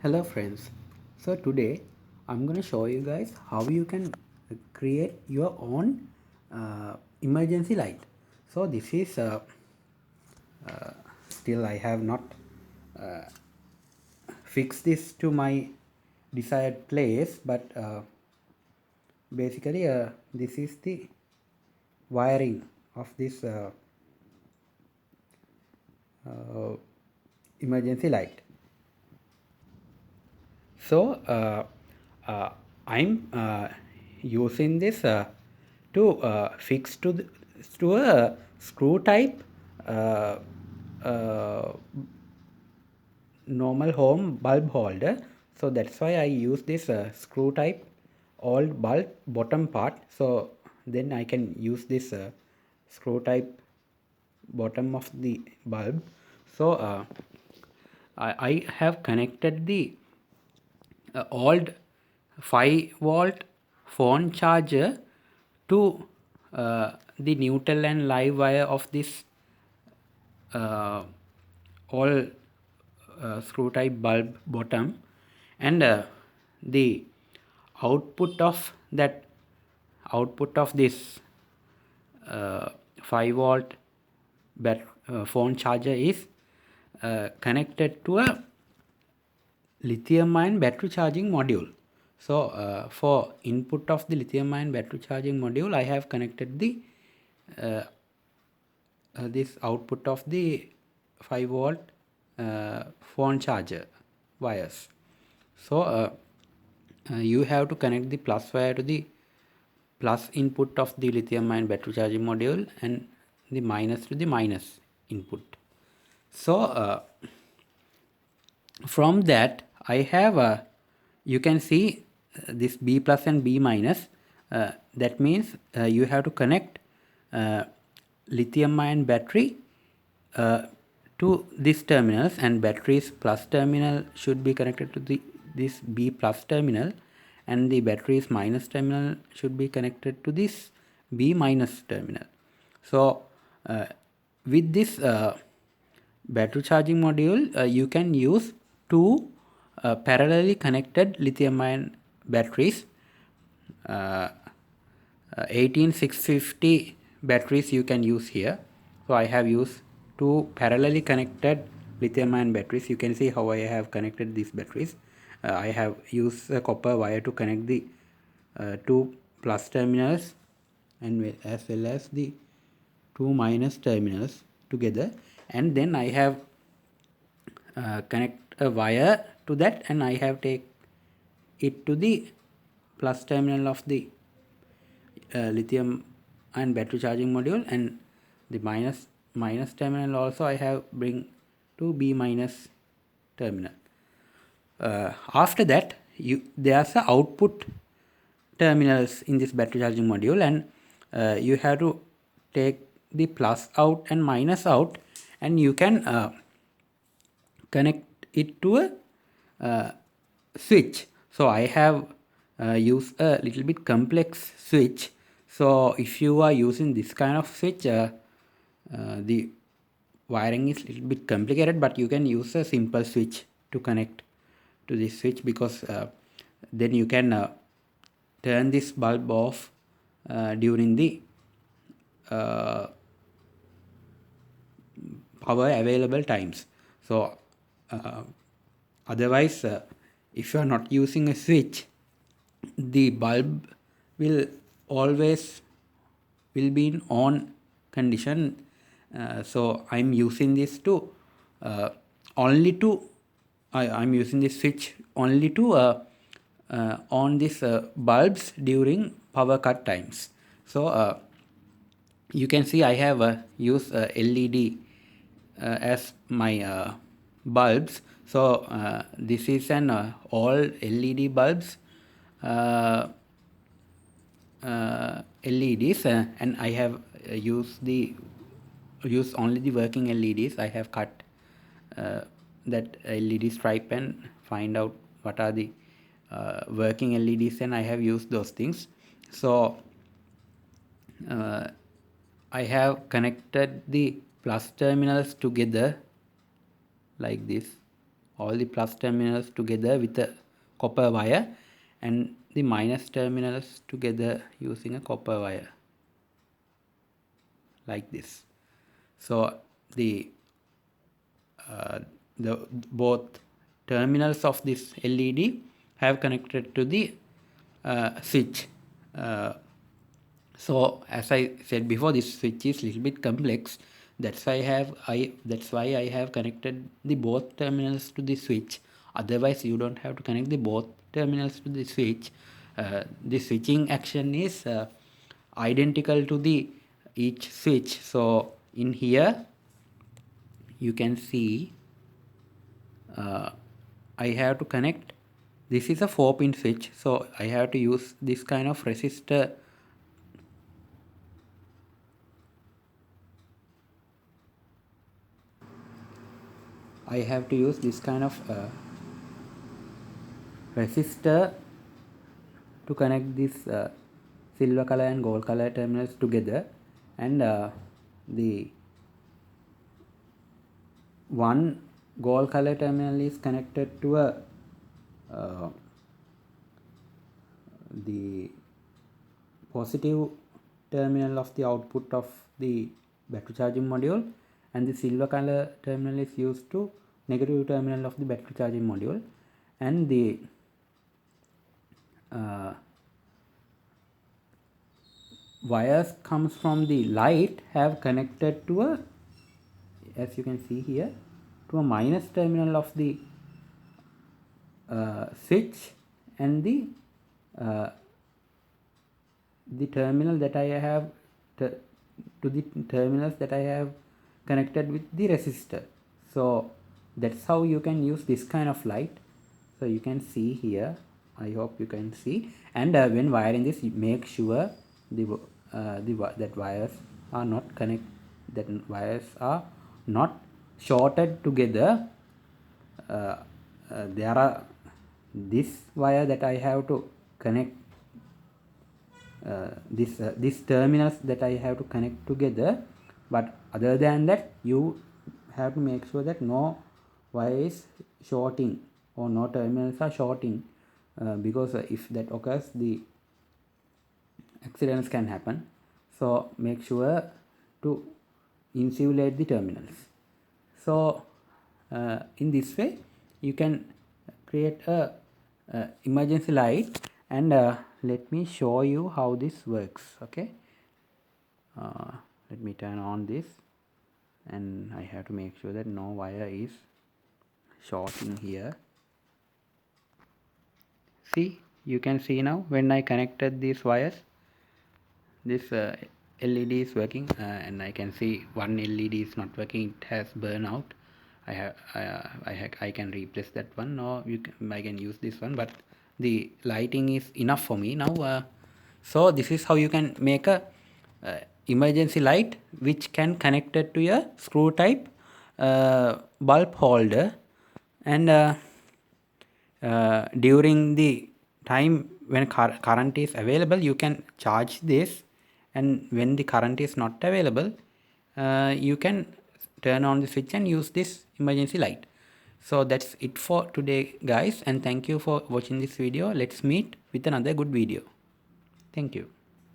Hello friends. So today I'm going to show you guys how you can create your own emergency light. So this is still I have not fixed this to my desired place, but basically this is the wiring of this emergency light. So I'm using this to fix to a screw type uh, uh, normal home bulb holder. So that's why I use this screw type old bulb bottom part. So then I can use this screw type bottom of the bulb. So I have connected the old 5 volt phone charger to the neutral and live wire of this uh, all screw type bulb bottom, and the output of that output of this 5 volt phone charger is connected to a lithium ion battery charging module. So for input of the lithium ion battery charging module, I have connected the uh, this output of the 5 volt phone charger wires. So you have to connect the plus wire to the plus input of the lithium ion battery charging module and the minus to the minus input. So from that I have you can see this B plus and B minus. That means you have to connect uh, lithium ion battery uh, to these terminals, and batteries plus terminal should be connected to the this B plus terminal, and the batteries minus terminal should be connected to this B minus terminal. So with this battery charging module, you can use two parallelly connected lithium ion batteries. uh, 18650 batteries you can use here. So I have used two parallelly connected lithium ion batteries. You can see how I have connected these batteries. I have used a copper wire to connect the two plus terminals and as well as the two minus terminals together, and then I have connect a wire to that, and I have take it to the plus terminal of the lithium ion battery charging module, and the minus terminal also I have bring to B minus terminal. After that, there's a output terminals in this battery charging module, and you have to take the plus out and minus out, and you can connect it to a switch. So I have used a little bit complex switch. So if you are using this kind of switch, the wiring is a little bit complicated, but you can use a simple switch to connect to this switch, because then you can turn this bulb off during the uh, power available times. So otherwise, if you are not using a switch, the bulb will always will be in on condition. So I'm using this to only to I'm using this switch only to on these bulbs during power cut times. So you can see I have used LED as my bulbs. So this is an all LED bulbs, LEDs, and I have used only the working LEDs. I have cut that LED stripe and find out what are the working LEDs, and I have used those things. So uh, I have connected the plus terminals together like this all the plus terminals together with a copper wire and the minus terminals together using a copper wire like this. So the both terminals of this LED have connected to the switch. So as I said before, this switch is a little bit complex. That's why I have connected the both terminals to the switch. Otherwise, you don't have to connect the both terminals to the switch. The switching action is identical to the each switch. So in here, you can see I have to connect. This is a 4-pin switch, so I have to use this kind of resistor. I have to use this kind of resistor to connect this silver color and gold color terminals together, and the one gold color terminal is connected to a the positive terminal of the output of the battery charging module, and the silver color terminal is used to negative terminal of the battery charging module, and the wires comes from the light have connected to a, as you can see here, to a minus terminal of the switch, and the terminal that I have to the terminals that I have connected with the resistor. So that's how you can use this kind of light. So you can see here, I hope you can see, and when wiring this, make sure that wires are not shorted together. There are this wire that I have to connect, these terminals that I have to connect together, but other than that, you have to make sure that no wire is shorting or no terminals are shorting, because if that occurs, the accidents can happen. So make sure to insulate the terminals. So in this way, you can create a emergency light, and let me show you how this works. Okay, let me turn on this, and I have to make sure that no wire is shorting here. See, you can see now when I connected these wires, this LED is working, and I can see one LED is not working, it has burned out. I can replace that one, or I can use this one, but the lighting is enough for me now. So this is how you can make a emergency light which can connect it to a screw type bulb holder, and during the time when current is available, you can charge this, and when the current is not available, you can turn on the switch and use this emergency light. So that's it for today, guys, and thank you for watching this video. Let's meet with another good video. Thank you.